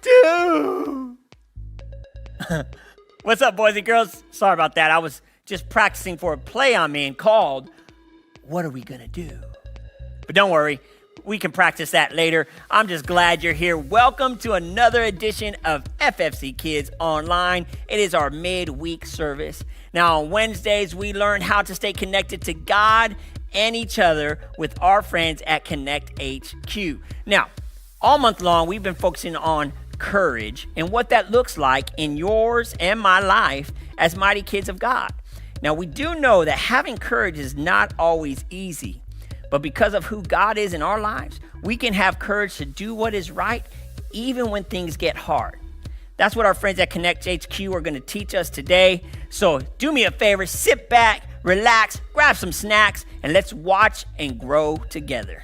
do? What's up, boys and girls? Sorry about that. I was just practicing for a play I'm in called What Are We Gonna Do? But don't worry, we can practice that later. I'm just glad you're here. Welcome to another edition of ffcKIDs Online. It is our midweek service. Now, on Wednesdays, we learn how to stay connected to God and each other with our friends at Connect HQ. Now, all month long, we've been focusing on courage and what that looks like in yours and my life as mighty kids of God. Now, we do know that having courage is not always easy, but because of who God is in our lives, we can have courage to do what is right even when things get hard. That's what our friends at Connect HQ are going to teach us today. So do me a favor, sit back, relax, grab some snacks, and let's watch and grow together.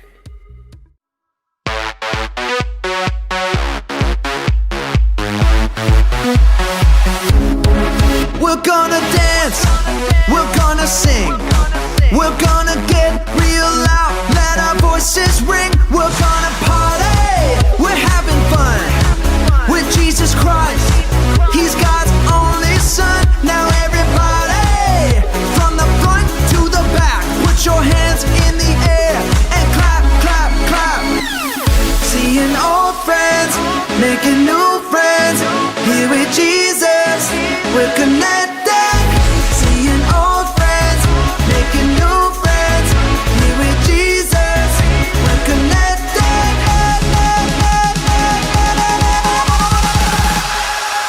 We're gonna dance, we're gonna sing, we're gonna get real loud, let our voices ring. We're gonna party, we're having fun with Jesus Christ. He's God's only son. Now everybody, from the front to the back, put your hands in the air and clap, clap, clap. Seeing old friends, making new friends, here with Jesus, we're connected. Seeing old friends, making new friends, here with Jesus, we're connected.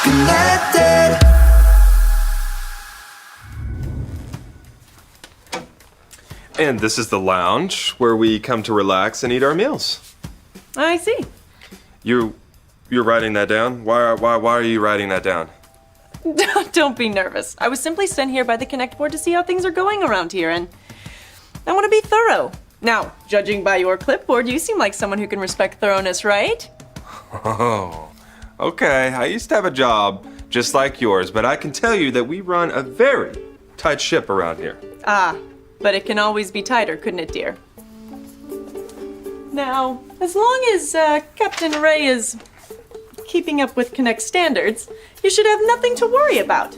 Connected. And this is the lounge where we come to relax and eat our meals. I see. You're writing that down? Why are you writing that down? Don't be nervous. I was simply sent here by the Connect board to see how things are going around here, and I want to be thorough. Now, judging by your clipboard, you seem like someone who can respect thoroughness, right? Oh, okay. I used to have a job just like yours, but I can tell you that we run a very tight ship around here. Ah, but it can always be tighter, couldn't it, dear? Now, as long as Captain Ray is keeping up with Connect standards, you should have nothing to worry about.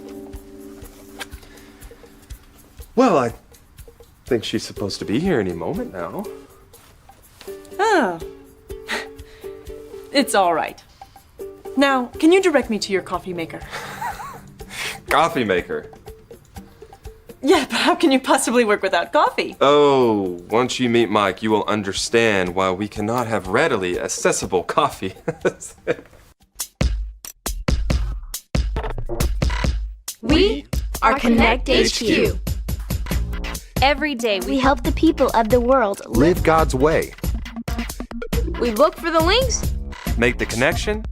Well, I think she's supposed to be here any moment now. Oh. It's all right. Now, can you direct me to your coffee maker? Coffee maker. Yeah, but how can you possibly work without coffee? Oh, once you meet Mike, you will understand why we cannot have readily accessible coffee. We are Connect HQ. Every day we help the people of the world Live God's way. We look for the links, Make the connection.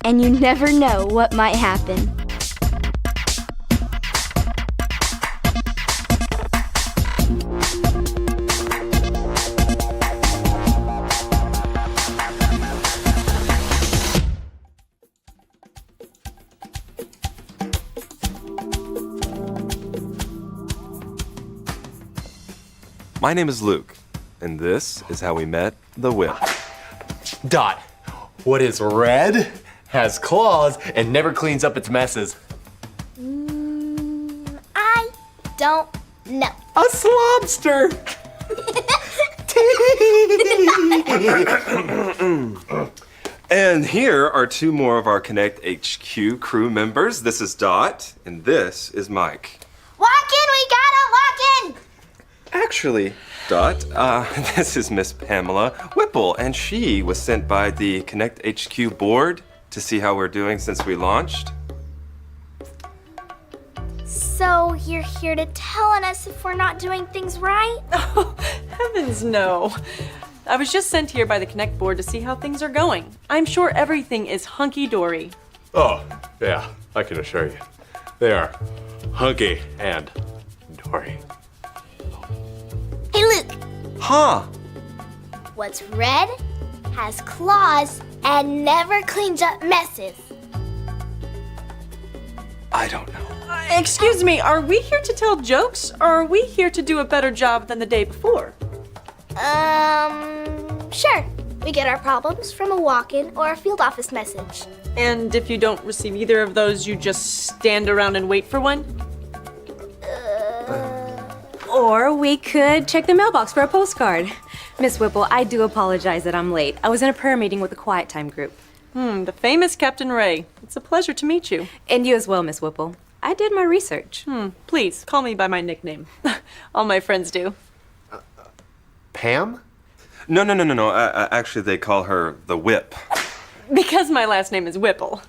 and you never know what might happen. My name is Luke, and this is how we met the whip. Dot, what is red, has claws, and never cleans up its messes? I don't know. A slobster! And here are two more of our Connect HQ crew members. This is Dot, and this is Mike. Walk in, we gotta walk in! Actually, Dot, this is Miss Pamela Whipple, and she was sent by the Connect HQ board to see how we're doing since we launched. So you're here to tell on us if we're not doing things right? Oh, heavens no. I was just sent here by the Connect board to see how things are going. I'm sure everything is hunky-dory. Oh, yeah, I can assure you. They are hunky and dory. Hey Luke, Huh? what's red, has claws, and never cleans up messes? I don't know. Excuse me, are we here to tell jokes, or are we here to do a better job than the day before? Sure. We get our problems from a walk-in or a field office message. And if you don't receive either of those, you just stand around and wait for one? Or we could check the mailbox for a postcard. Miss Whipple, I do apologize that I'm late. I was in a prayer meeting with the Quiet Time group. The famous Captain Ray. It's a pleasure to meet you. And you as well, Miss Whipple. I did my research. Please, call me by my nickname. All my friends do. Pam? No. Actually, they call her the Whip. Because my last name is Whipple.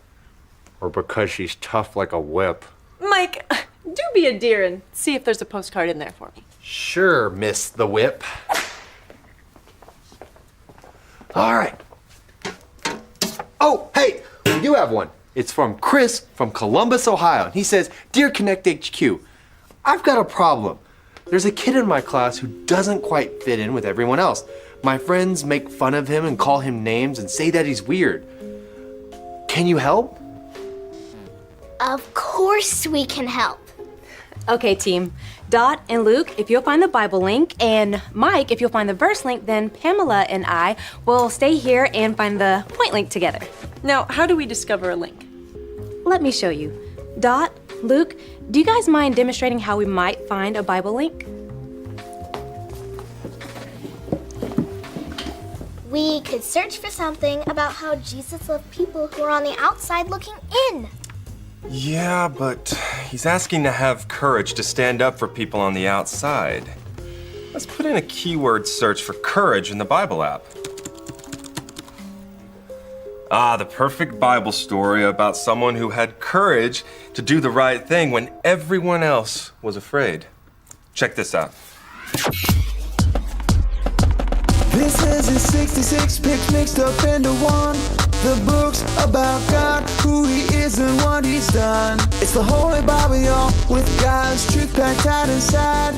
Or because she's tough like a whip? Mike, do be a dear and see if there's a postcard in there for me. Sure, Miss the Whip. All right. Oh, hey, we do have one. It's from Chris from Columbus, Ohio. And he says, Dear Connect HQ, I've got a problem. There's a kid in my class who doesn't quite fit in with everyone else. My friends make fun of him and call him names and say that he's weird. Can you help? Of course we can help. Okay, team. Dot and Luke, if you'll find the Bible link, and Mike, if you'll find the verse link, then Pamela and I will stay here and find the point link together. Now, how do we discover a link? Let me show you. Dot, Luke, do you guys mind demonstrating how we might find a Bible link? We could search for something about how Jesus loved people who are on the outside looking in. Yeah, but he's asking to have courage to stand up for people on the outside. Let's put in a keyword search for courage in the Bible app. The perfect Bible story about someone who had courage to do the right thing when everyone else was afraid. Check this out. This is his 66 picks mixed up into one. The books about God, who he is and what he's done. It's the Holy Bible, y'all, with God's truth packed tight inside.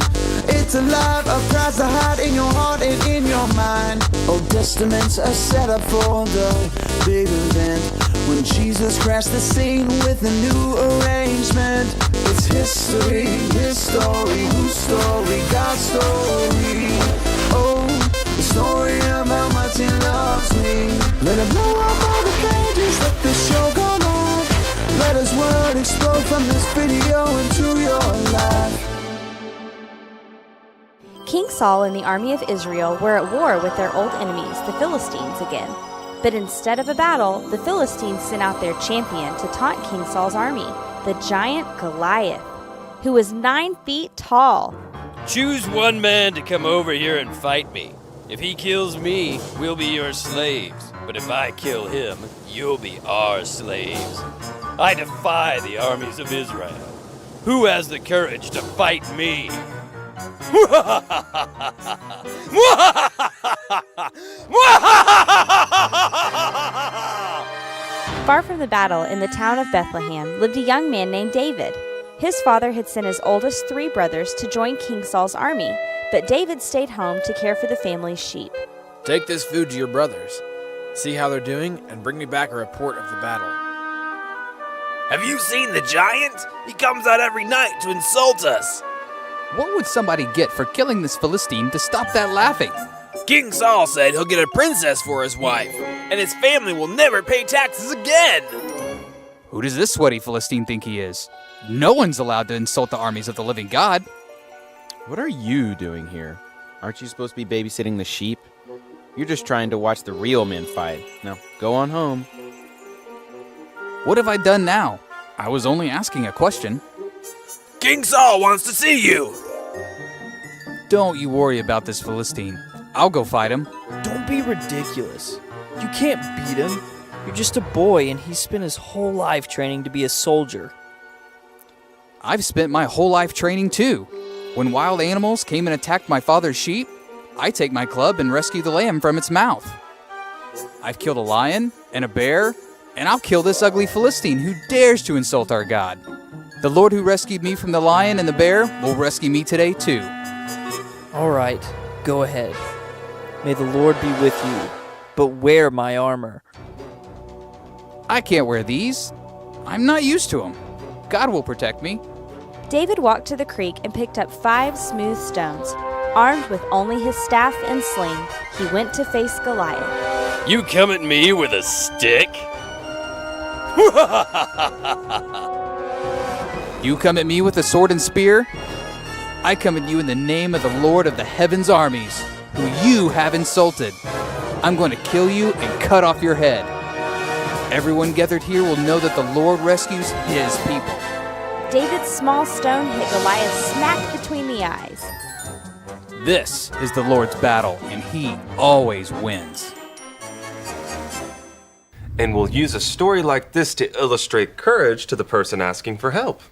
It's a life of Christ to hide in your heart and in your mind. Old Testaments are set up for the big event when Jesus crashed the scene with a new arrangement. It's history, his story, whose story, God's story. Oh, the story of how much he loves me. Let it blow up all the pages, let this show go on. Let his word explode from this video into your life. King Saul and the army of Israel were at war with their old enemies, the Philistines, again. But instead of a battle, the Philistines sent out their champion to taunt King Saul's army, the giant Goliath, who was 9 feet tall. Choose one man to come over here and fight me. If he kills me, we'll be your slaves. But if I kill him, you'll be our slaves. I defy the armies of Israel. Who has the courage to fight me? Far from the battle, in the town of Bethlehem, lived a young man named David. His father had sent his oldest 3 brothers to join King Saul's army, but David stayed home to care for the family's sheep. Take this food to your brothers. See how they're doing, and bring me back a report of the battle. Have you seen the giant? He comes out every night to insult us. What would somebody get for killing this Philistine to stop that laughing? King Saul said he'll get a princess for his wife, and his family will never pay taxes again. Who does this sweaty Philistine think he is? No one's allowed to insult the armies of the living God. What are you doing here? Aren't you supposed to be babysitting the sheep? You're just trying to watch the real men fight. Now, go on home. What have I done now? I was only asking a question. King Saul wants to see you. Don't you worry about this Philistine. I'll go fight him. Don't be ridiculous. You can't beat him. You're just a boy, and he's spent his whole life training to be a soldier. I've spent my whole life training too. When wild animals came and attacked my father's sheep, I take my club and rescue the lamb from its mouth. I've killed a lion and a bear, and I'll kill this ugly Philistine who dares to insult our God. The Lord who rescued me from the lion and the bear will rescue me today too. All right, go ahead. May the Lord be with you, but wear my armor. I can't wear these. I'm not used to them. God will protect me. David walked to the creek and picked up 5 smooth stones. Armed with only his staff and sling, he went to face Goliath. You come at me with a stick? You come at me with a sword and spear? I come at you in the name of the Lord of the Heaven's armies, who you have insulted. I'm going to kill you and cut off your head. Everyone gathered here will know that the Lord rescues his people. David's small stone hit Goliath smack between the eyes. This is the Lord's battle, and he always wins. And we'll use a story like this to illustrate courage to the person asking for help.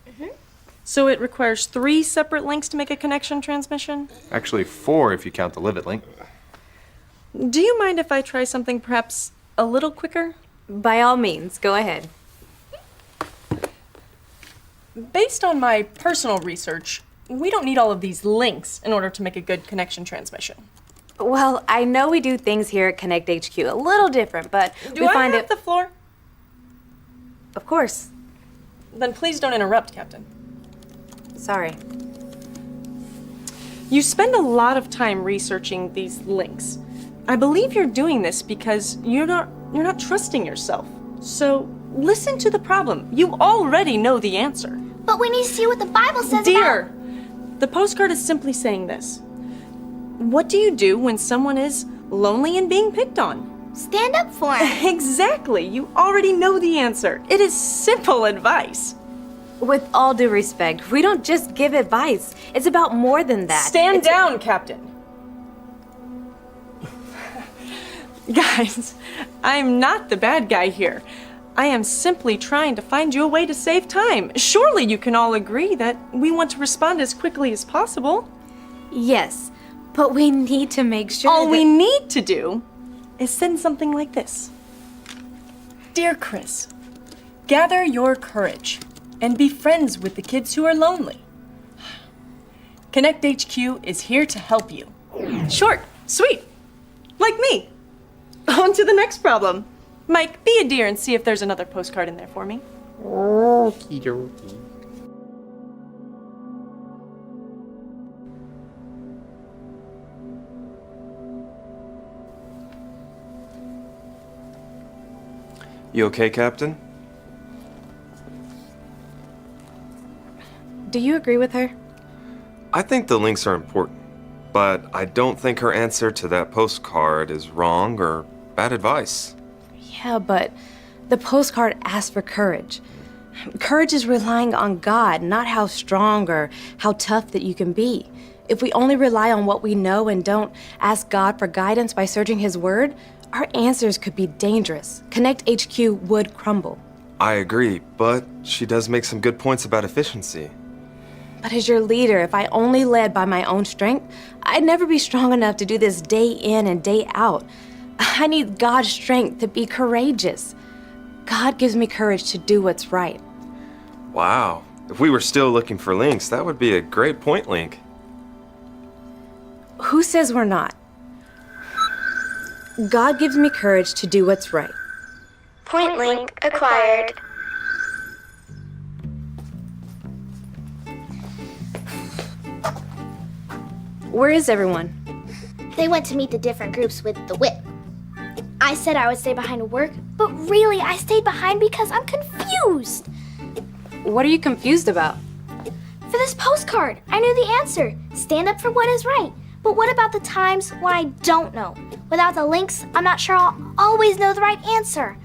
So it requires 3 separate links to make a connection transmission? Actually, 4 if you count the Live It link. Do you mind if I try something perhaps a little quicker? By all means, go ahead. Based on my personal research, we don't need all of these links in order to make a good connection transmission. Well, I know we do things here at Connect HQ a little different, but Do I have the floor? Of course. Then please don't interrupt, Captain. Sorry. You spend a lot of time researching these links. I believe you're doing this because you're not trusting yourself. So listen to the problem. You already know the answer. But we need to see what the Bible says Dear, the postcard is simply saying this. What do you do when someone is lonely and being picked on? Stand up for him. Exactly. You already know the answer. It is simple advice. With all due respect, we don't just give advice. It's about more than that. Stand down, Captain. Guys, I'm not the bad guy here. I am simply trying to find you a way to save time. Surely you can all agree that we want to respond as quickly as possible. Yes, but we need to make sure All that... we need to do is send something like this. Dear Chris, gather your courage and be friends with the kids who are lonely. Connect HQ is here to help you. Short, sweet, like me. On to the next problem. Mike, be a dear and see if there's another postcard in there for me. Okie dokie. You okay, Captain? Do you agree with her? I think the links are important, but I don't think her answer to that postcard is wrong or bad advice. Yeah, but the postcard asks for courage. Courage is relying on God, not how strong or how tough that you can be. If we only rely on what we know and don't ask God for guidance by searching His Word, our answers could be dangerous. Connect HQ would crumble. I agree, but she does make some good points about efficiency. But as your leader, if I only led by my own strength, I'd never be strong enough to do this day in and day out. I need God's strength to be courageous. God gives me courage to do what's right. Wow. If we were still looking for links, that would be a great point link. Who says we're not? God gives me courage to do what's right. Point link acquired. Where is everyone? They went to meet the different groups with the whip. I said I would stay behind to work, but really I stayed behind because I'm confused. What are you confused about? For this postcard, I knew the answer. Stand up for what is right. But what about the times when I don't know? Without the links, I'm not sure I'll always know the right answer.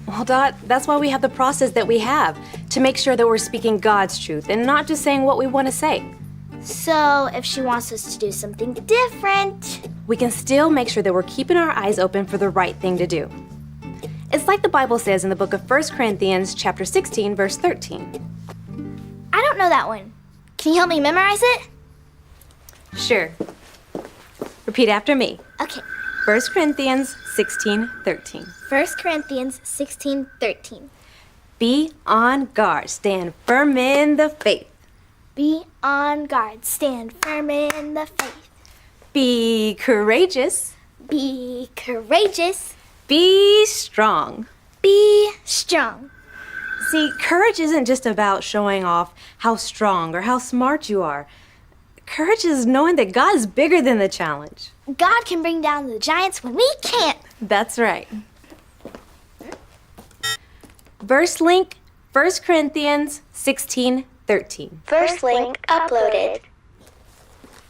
Well, Dot, that's why we have the process that we have, to make sure that we're speaking God's truth and not just saying what we want to say. So, if she wants us to do something different, we can still make sure that we're keeping our eyes open for the right thing to do. It's like the Bible says in the book of 1 Corinthians chapter 16, verse 13. I don't know that one. Can you help me memorize it? Sure. Repeat after me. Okay. 1 Corinthians 16, 13. 1 Corinthians 16, 13. Be on guard. Stand firm in the faith. Be on guard. Stand firm in the faith. Be courageous. Be courageous. Be strong. Be strong. See, courage isn't just about showing off how strong or how smart you are. Courage is knowing that God is bigger than the challenge. God can bring down the giants when we can't. That's right. Verse link, 1 Corinthians 16:13. First link uploaded.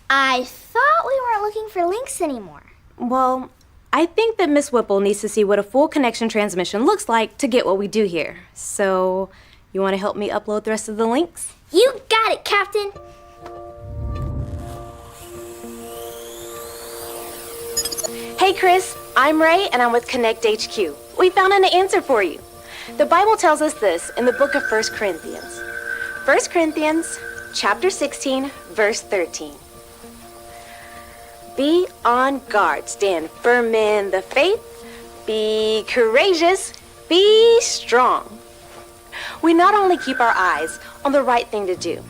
I thought we weren't looking for links anymore. Well, I think that Miss Whipple needs to see what a full connection transmission looks like to get what we do here. So, you want to help me upload the rest of the links? You got it, Captain. Hey Chris, I'm Ray and I'm with Connect HQ. We found an answer for you. The Bible tells us this in the book of 1 Corinthians. 1 Corinthians chapter 16, verse 13. Be on guard, stand firm in the faith, be courageous, be strong. We not only keep our eyes on the right thing to do,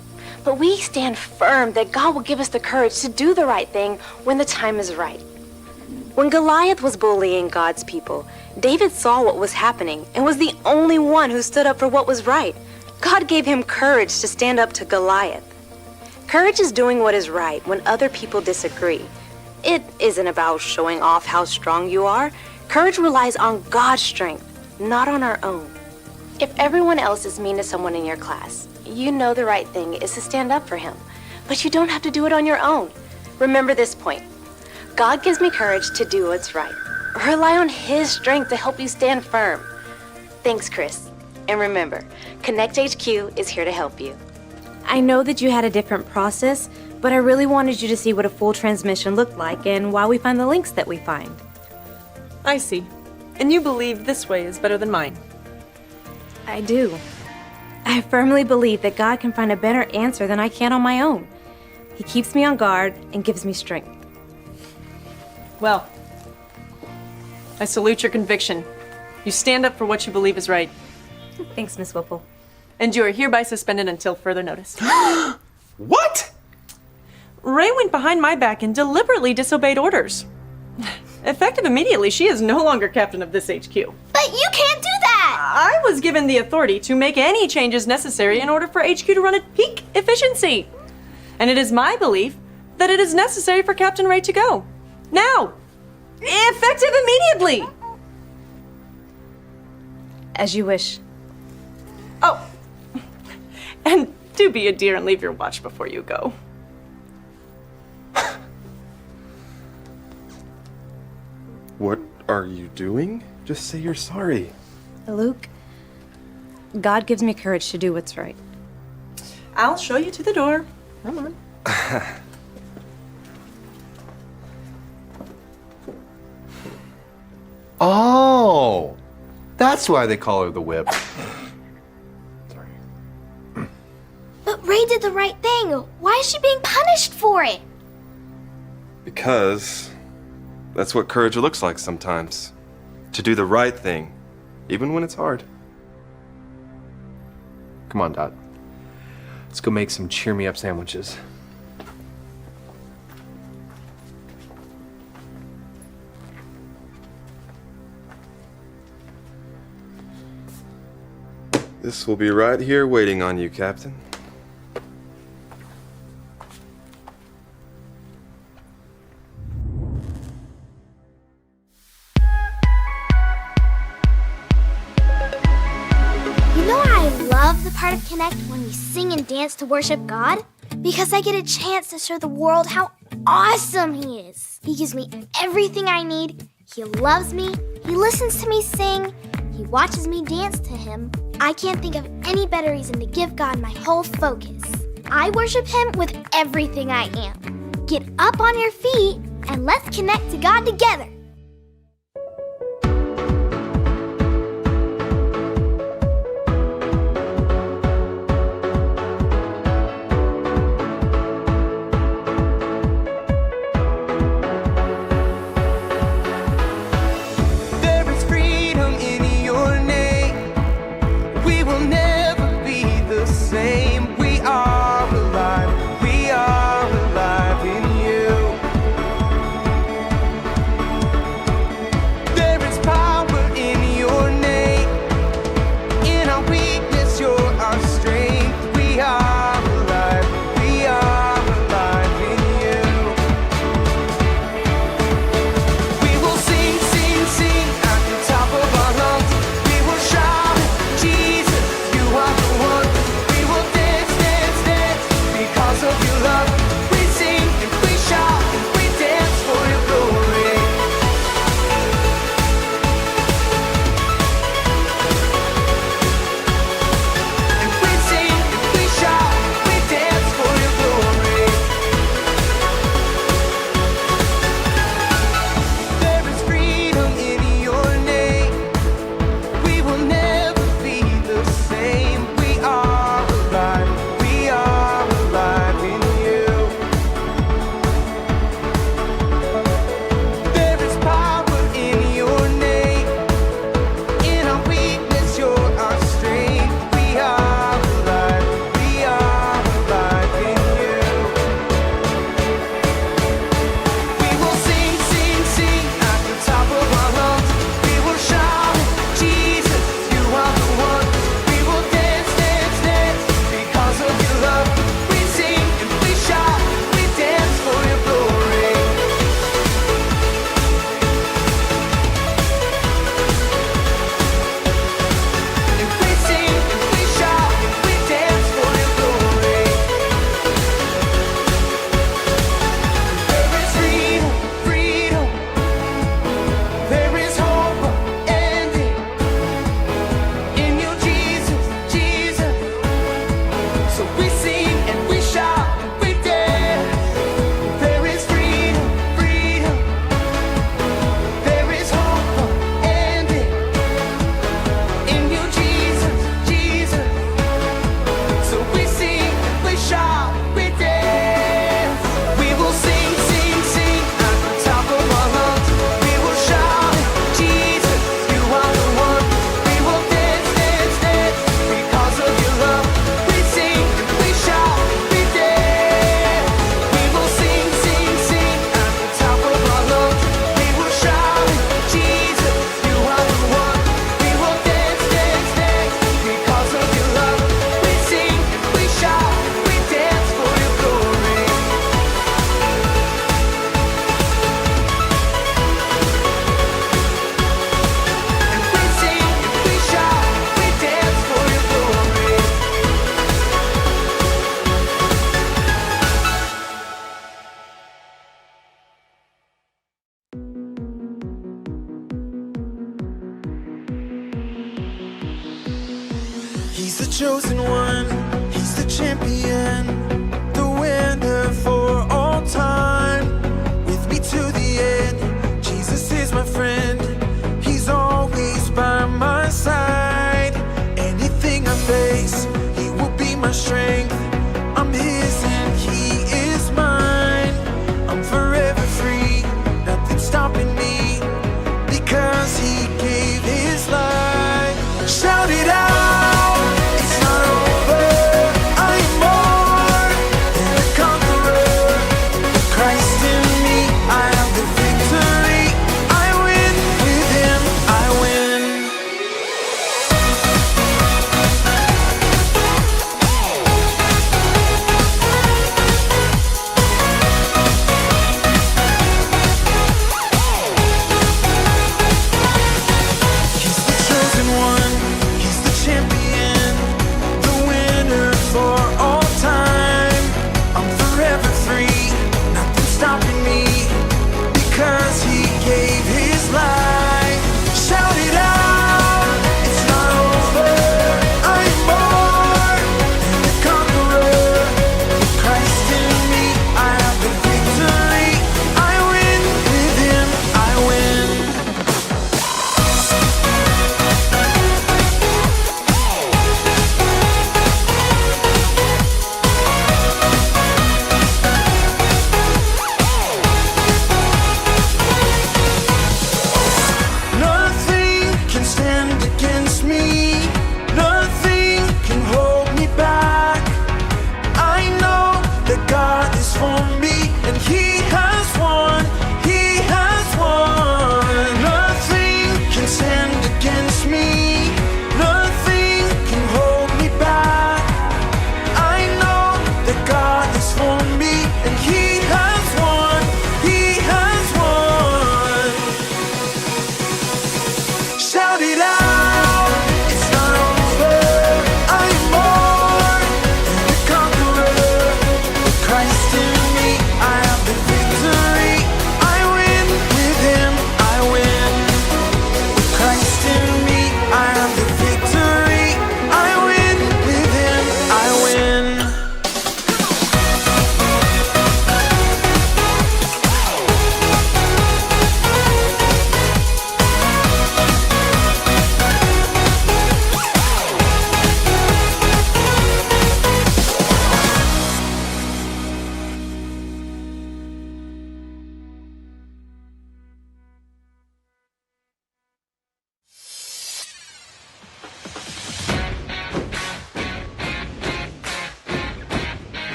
but we stand firm that God will give us the courage to do the right thing when the time is right. When Goliath was bullying God's people, David saw what was happening and was the only one who stood up for what was right. God gave him courage to stand up to Goliath. Courage is doing what is right when other people disagree. It isn't about showing off how strong you are. Courage relies on God's strength, not on our own. If everyone else is mean to someone in your class, you know the right thing is to stand up for him. But you don't have to do it on your own. Remember this point. God gives me courage to do what's right. Rely on His strength to help you stand firm. Thanks, Chris. And remember, Connect HQ is here to help you. I know that you had a different process, but I really wanted you to see what a full transmission looked like and why we find the links that we find. I see. And you believe this way is better than mine. I do. I firmly believe that God can find a better answer than I can on my own. He keeps me on guard and gives me strength. Well, I salute your conviction. You stand up for what you believe is right. Thanks, Miss Whipple. And you are hereby suspended until further notice. What? Ray went behind my back and deliberately disobeyed orders. Effective immediately, she is no longer captain of this HQ. But you can't do that! I was given the authority to make any changes necessary in order for HQ to run at peak efficiency. And it is my belief that it is necessary for Captain Ray to go. Now! Effective immediately! As you wish. Oh, and do be a dear and leave your watch before you go. What are you doing? Just say you're sorry. Luke, God gives me courage to do what's right. I'll show you to the door. Come on. Oh, that's why they call her the whip. But Ray did the right thing. Why is she being punished for it? Because that's what courage looks like sometimes. To do the right thing, even when it's hard. Come on, Dot. Let's go make some cheer me up sandwiches. This will be right here waiting on you, Captain. Part of Connect when we sing and dance to worship God? Because I get a chance to show the world how awesome He is. He gives me everything I need. He loves me. He listens to me sing. He watches me dance to Him. I can't think of any better reason to give God my whole focus. I worship Him with everything I am. Get up on your feet and let's connect to God together. He's the chosen one, he's the champion, the winner for all time. With me to the end, Jesus is my friend, he's always by my side. Anything I face, he will be my strength. I'm his and he is mine. I'm forever free, nothing stopping me, because he gave his life. Shout it out, it's not over. I am more than a conqueror. With Christ in me, I have the victory. I win with him, I win.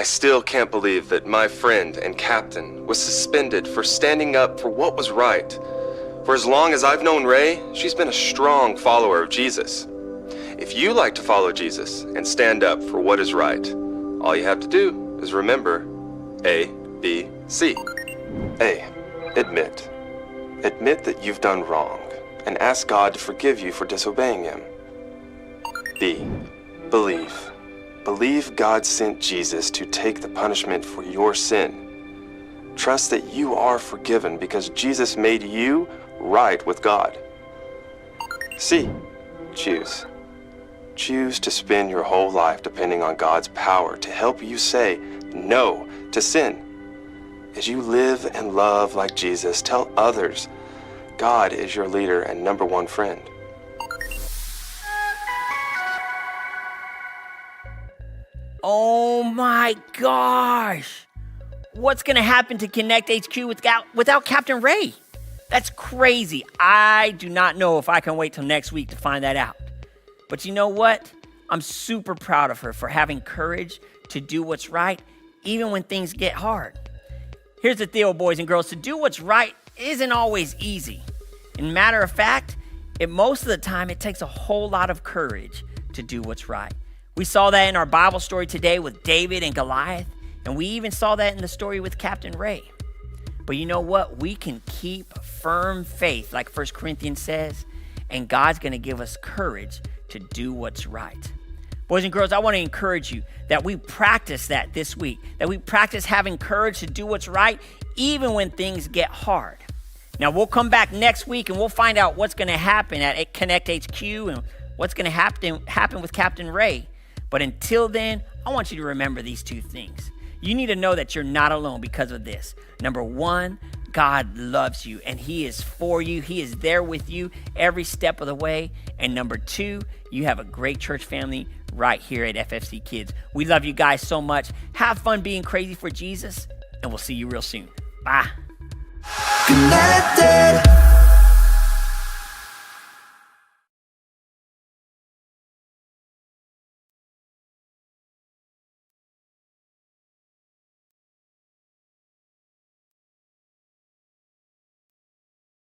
still can't believe that my friend and captain was suspended for standing up for what was right. For as long as I've known Ray, she's been a strong follower of Jesus. If you like to follow Jesus and stand up for what is right, all you have to do is remember A, B, C. A, admit. Admit that you've done wrong and ask God to forgive you for disobeying Him. B, believe. Believe God sent Jesus to take the punishment for your sin. Trust that you are forgiven because Jesus made you right with God. C, choose. Choose to spend your whole life depending on God's power to help you say no to sin. As you live and love like Jesus, tell others God is your leader and number one friend. Oh my gosh! What's gonna happen to Connect HQ without Captain Ray? That's crazy. I do not know if I can wait till next week to find that out. But you know what? I'm super proud of her for having courage to do what's right, even when things get hard. Here's the deal, boys and girls. To do what's right isn't always easy. And matter of fact, most of the time, it takes a whole lot of courage to do what's right. We saw that in our Bible story today with David and Goliath, and we even saw that in the story with Captain Ray. But you know what? We can keep firm faith, like 1 Corinthians says, and God's going to give us courage to do what's right. Boys and girls, I want to encourage you that we practice that this week, that we practice having courage to do what's right, even when things get hard. Now, we'll come back next week, and we'll find out what's going to happen at Connect HQ and what's going to happen with Captain Ray. But until then, I want you to remember these two things. You need to know that you're not alone because of this. Number one, God loves you and He is for you. He is there with you every step of the way. And number two, you have a great church family right here at FFC Kids. We love you guys so much. Have fun being crazy for Jesus, and we'll see you real soon. Bye. Connected.